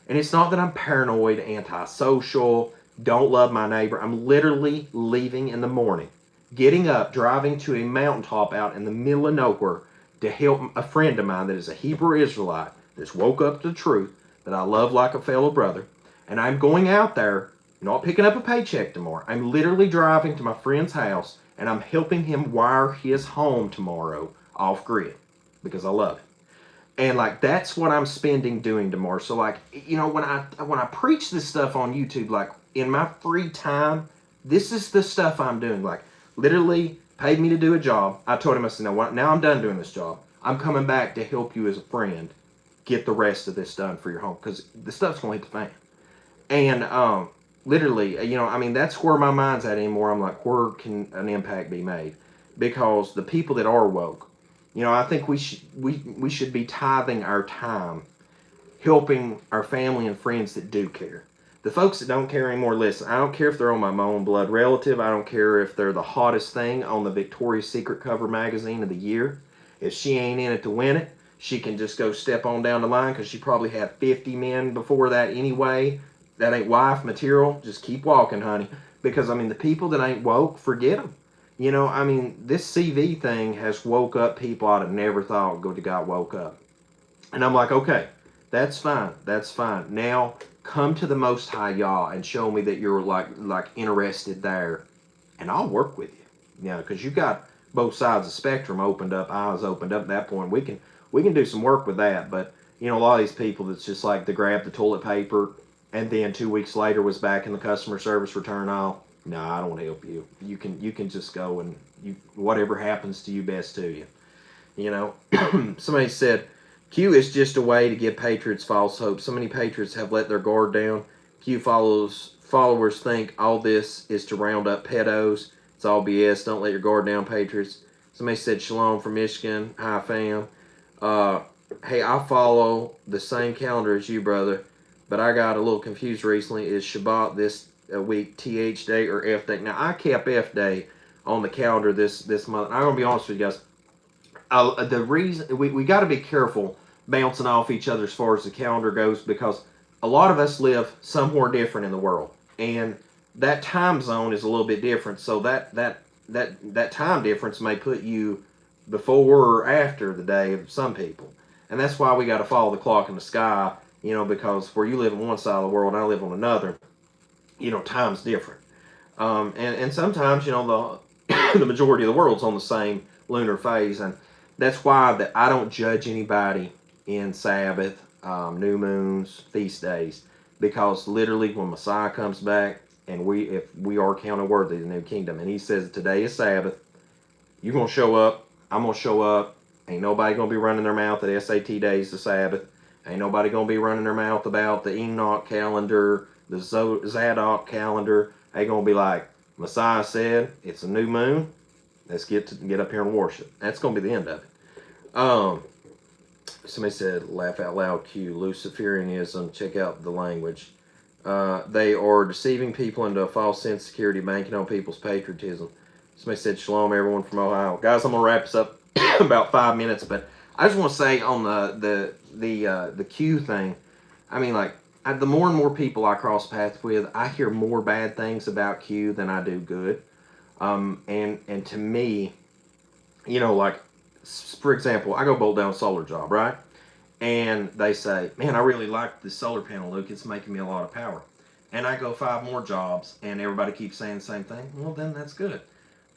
And it's not that I'm paranoid, antisocial, don't love my neighbor. I'm literally leaving in the morning, getting up, driving to a mountaintop out in the middle of nowhere to help a friend of mine that is a Hebrew Israelite that's woke up to the truth, that I love like a fellow brother. And I'm going out there, not picking up a paycheck tomorrow. I'm literally driving to my friend's house, and I'm helping him wire his home tomorrow off grid because I love it. And like that's what I'm spending doing tomorrow. So like, you know, when I preach this stuff on YouTube, like in my free time, this is the stuff I'm doing. Like literally paid me to do a job. I told him, I said, now I'm done doing this job. I'm coming back to help you as a friend get the rest of this done for your home because the stuff's gonna hit the fan. And literally, you know, I mean, that's where my mind's at anymore. I'm like, where can an impact be made? Because the people that are woke, you know, I think we should be tithing our time, helping our family and friends that do care. The folks that don't care anymore, listen, I don't care if they're on my own blood relative. I don't care if they're the hottest thing on the Victoria's Secret cover magazine of the year. If she ain't in it to win it, she can just go step on down the line because she probably had 50 men before that anyway. That ain't wife material. Just keep walking, honey. Because, I mean, the people that ain't woke, forget them. You know, I mean, this CV thing has woke up people I'd have never thought got woke up. And I'm like, okay, that's fine. That's fine. Now, come to the Most High Yah and show me that you're like interested there. And I'll work with you. You know, because you got both sides of the spectrum opened up, eyes opened up at that point. We can do some work with that. But, you know, a lot of these people that's just like to grab the toilet paper and then 2 weeks later was back in the customer service return aisle. No, I don't want to help you. You can just go and whatever happens to you, best to you. You know, somebody said Q is just a way to give patriots false hope. So many patriots have let their guard down. Q followers think all this is to round up pedos. It's all BS. Don't let your guard down, patriots. Somebody said Shalom from Michigan. Hi, fam. Hey, I follow the same calendar as you, brother, but I got a little confused recently. Is Shabbat this week TH day or F day? Now, I kept F day on the calendar this month. I'm going to be honest with you guys. The reason we got to be careful bouncing off each other as far as the calendar goes because a lot of us live somewhere different in the world. And that time zone is a little bit different. So that time difference may put you before or after the day of some people. And that's why we got to follow the clock in the sky, you know, because where you live on one side of the world and I live on another, you know, time's different. And sometimes, you know, the majority of the world's on the same lunar phase. And that's why I don't judge anybody in Sabbath, new moons, feast days, because literally when Messiah comes back and if we are counted worthy of the new kingdom, and he says today is Sabbath, you're going to show up, I'm going to show up, ain't nobody going to be running their mouth at SAT days of Sabbath, ain't nobody going to be running their mouth about the Enoch calendar, the Zadok calendar. They going to be like, Messiah said, it's a new moon, let's get up here and worship. That's going to be the end of it. Somebody said, laugh out loud, Q, Luciferianism, check out the language. They are deceiving people into a false sense of security, banking on people's patriotism. Somebody said, shalom, everyone from Ohio. Guys, I'm going to wrap this up about 5 minutes, but I just want to say on the Q thing, I mean, like, the more and more people I cross paths with, I hear more bad things about Q than I do good. And to me, you know, like, for example, I go bolt down a solar job, right? And they say, man, I really like the solar panel, Luke. It's making me a lot of power. and I go 5 more jobs and everybody keeps saying the same thing, well, then that's good.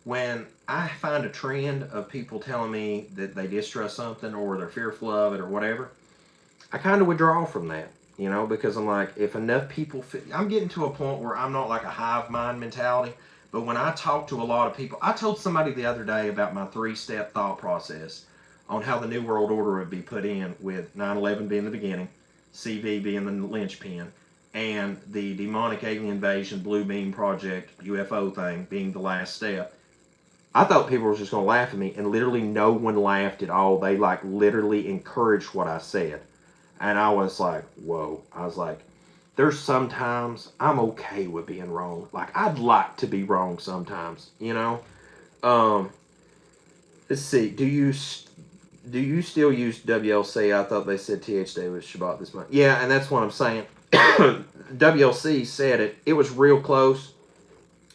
When I find a trend of people telling me that they distrust something or they're fearful of it or whatever, I kind of withdraw from that, you know, because I'm like, if enough people, I'm getting to a point where I'm not like a hive mind mentality, but when I talk to a lot of people, I told somebody the other day about my 3-step thought process on how the New World Order would be put in, with 9/11 being the beginning, CV being the linchpin, and the demonic alien invasion, Blue Beam Project, UFO thing being the last step. I thought people were just going to laugh at me, and literally no one laughed at all. They like literally encouraged what I said. And I was like, whoa. I was like, there's sometimes I'm okay with being wrong. Like, I'd like to be wrong sometimes, you know? Um, let's see. Do you still use WLC? I thought they said THD was Shabbat this month. Yeah, and that's what I'm saying. WLC said it. It was real close.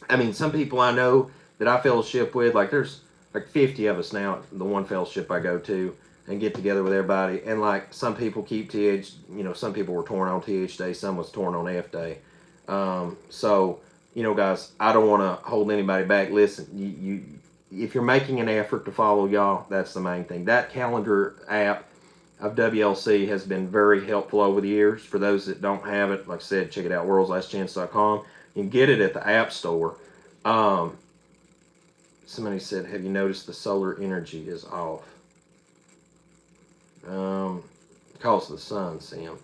I mean, some people I know that I fellowship with, like there's like 50 of us now at the one fellowship I go to and get together with everybody. And like some people keep some people were torn on TH day, some was torn on F day. So, guys, I don't want to hold anybody back. Listen, if you're making an effort to follow y'all, that's the main thing. That calendar app of WLC has been very helpful over the years. For those that don't have it, like I said, check it out, worldslastchance.com. You can get it at the App Store. Somebody said, have you noticed the solar energy is off? Because of the sun, Sam.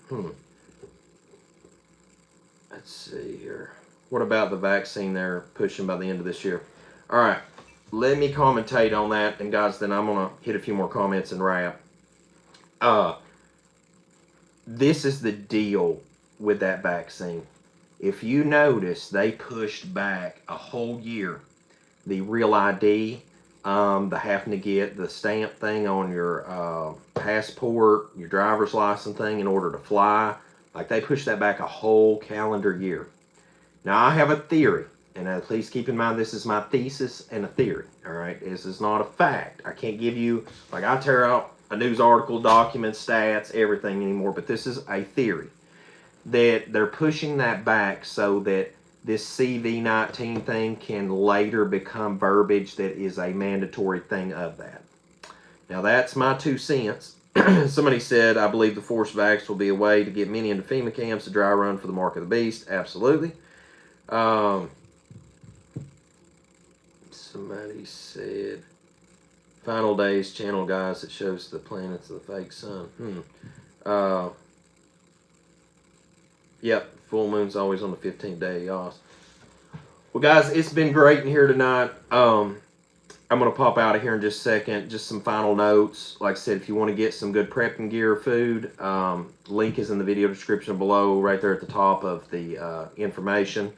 Let's see here. What about the vaccine they're pushing by the end of this year? All right. Let me commentate on that. And guys, then I'm going to hit a few more comments and wrap. This is the deal with that vaccine. If you notice, they pushed back a whole year the real ID, the having to get the stamp thing on your passport, your driver's license thing in order to fly. Like, they pushed that back a whole calendar year. Now, I have a theory, and please keep in mind this is my thesis and a theory, all right? This is not a fact. I can't give you, like, I tear out a news article, documents, stats, everything anymore, but this is a theory that they're pushing that back so that this C0VID-19 thing can later become verbiage that is a mandatory thing of that. Now, that's my 2 cents. Somebody said, I believe the forced vax will be a way to get many into FEMA camps to dry run for the mark of the beast. Absolutely. Somebody said, Final Days channel, guys, that shows the planets of the fake sun. Yep, full moon's always on the 15th day. Well, guys, it's been great in here tonight. I'm going to pop out of here in just a second. Just some final notes. Like I said, if you want to get some good prepping gear, food, link is in the video description below, right there at the top of the information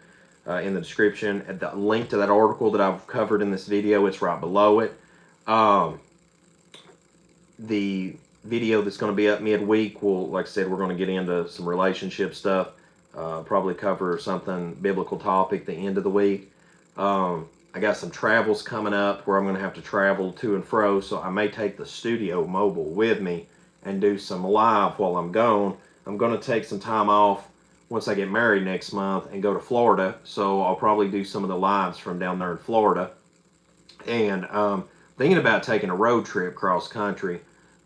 in the description. At the link to that article that I've covered in this video, it's right below it. The video that's going to be up midweek will, like I said, we're going to get into some relationship stuff. Probably cover something biblical topic the end of the week. I got some travels coming up where I'm going to have to travel to and fro, so I may take the studio mobile with me and do some live while I'm gone. I'm going to take some time off once I get married next month and go to Florida, so I'll probably do some of the lives from down there in Florida. And thinking about taking a road trip cross country,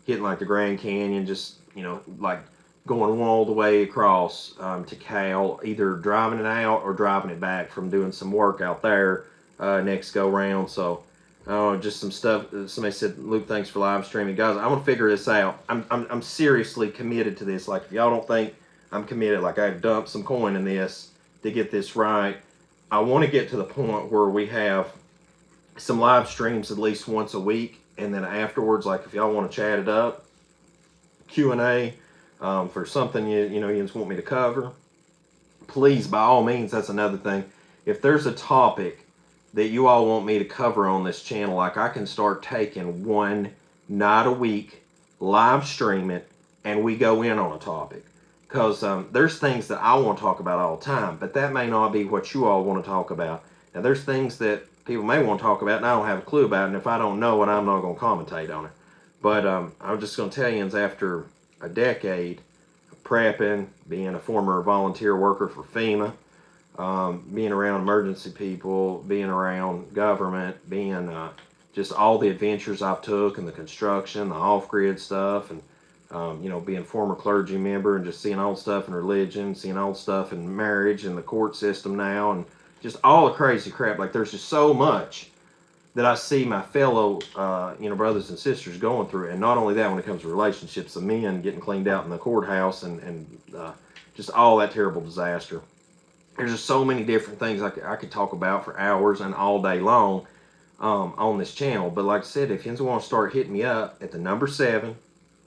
hitting like the Grand Canyon, just, like going all the way across to Cal, either driving it out or driving it back from doing some work out there next go round. So just some stuff. Somebody said, Luke, thanks for live streaming. Guys, I'm gonna figure this out. I'm seriously committed to this. Like, if y'all don't think I'm committed, like I dumped some coin in this to get this right, I want to get to the point where we have some live streams at least once a week, and then afterwards, like if y'all want to chat it up, Q&A for something you just want me to cover, please, by all means. That's another thing. If there's a topic that you all want me to cover on this channel, like I can start taking one night a week, live stream it, and we go in on a topic. Because there's things that I want to talk about all the time, but that may not be what you all want to talk about. Now, there's things that people may want to talk about and I don't have a clue about it, and if I don't know it, I'm not going to commentate on it. But I'm just going to tell you, after a decade of prepping, being a former volunteer worker for FEMA, being around emergency people, being around government, being just all the adventures I've took and the construction, the off-grid stuff, and you know, being a former clergy member and just seeing old stuff in religion, seeing old stuff in marriage and the court system now, and just all the crazy crap. Like, there's just so much that I see my fellow, you know, brothers and sisters going through. And not only that, when it comes to relationships, the men getting cleaned out in the courthouse, and just all that terrible disaster. There's just so many different things I could talk about for hours and all day long on this channel. But like I said, if you want to start hitting me up at the number 7,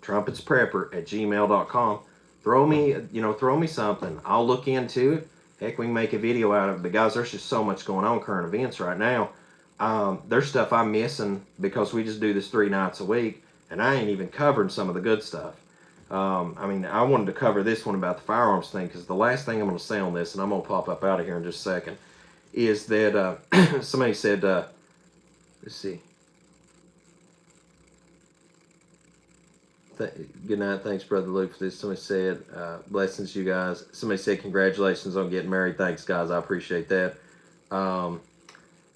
trumpetsprepper@gmail.com, throw me something. I'll look into it. Heck, we can make a video out of it. But guys, there's just so much going on, current events right now. There's stuff I'm missing because we just do this 3 nights a week, and I ain't even covering some of the good stuff. I mean, I wanted to cover this one about the firearms thing, because the last thing I'm going to say on this, and I'm going to pop up out of here in just a second, is that somebody said, let's see. Good night. Thanks, Brother Luke, for this. Somebody said, blessings, you guys. Somebody said, congratulations on getting married. Thanks, guys. I appreciate that.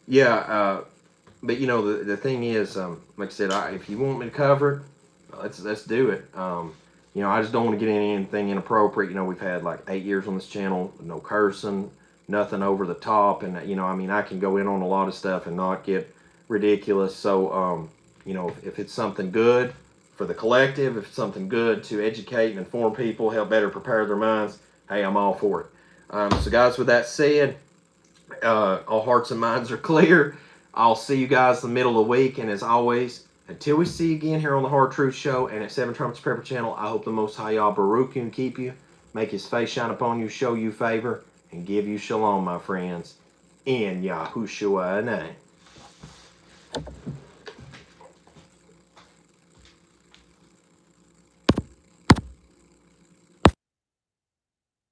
Yeah, but you know, the thing is, like I said, if you want me to cover it, let's do it. You know, I just don't want to get into anything inappropriate. You know, we've had like 8 years on this channel, no cursing, nothing over the top, and you know, I mean, I can go in on a lot of stuff and not get ridiculous. So, you know, if it's something good for the collective, if it's something good to educate and inform people, help better prepare their minds, hey, I'm all for it. So, guys, with that said, all hearts and minds are clear. I'll see you guys in the middle of the week, and as always, until we see you again here on the Hard Truth Show and at 7 Trumpets Prepper Channel, I hope the Most High Yah Baruch you and keep you, make his face shine upon you, show you favor, and give you shalom, my friends, in Yahushua's name.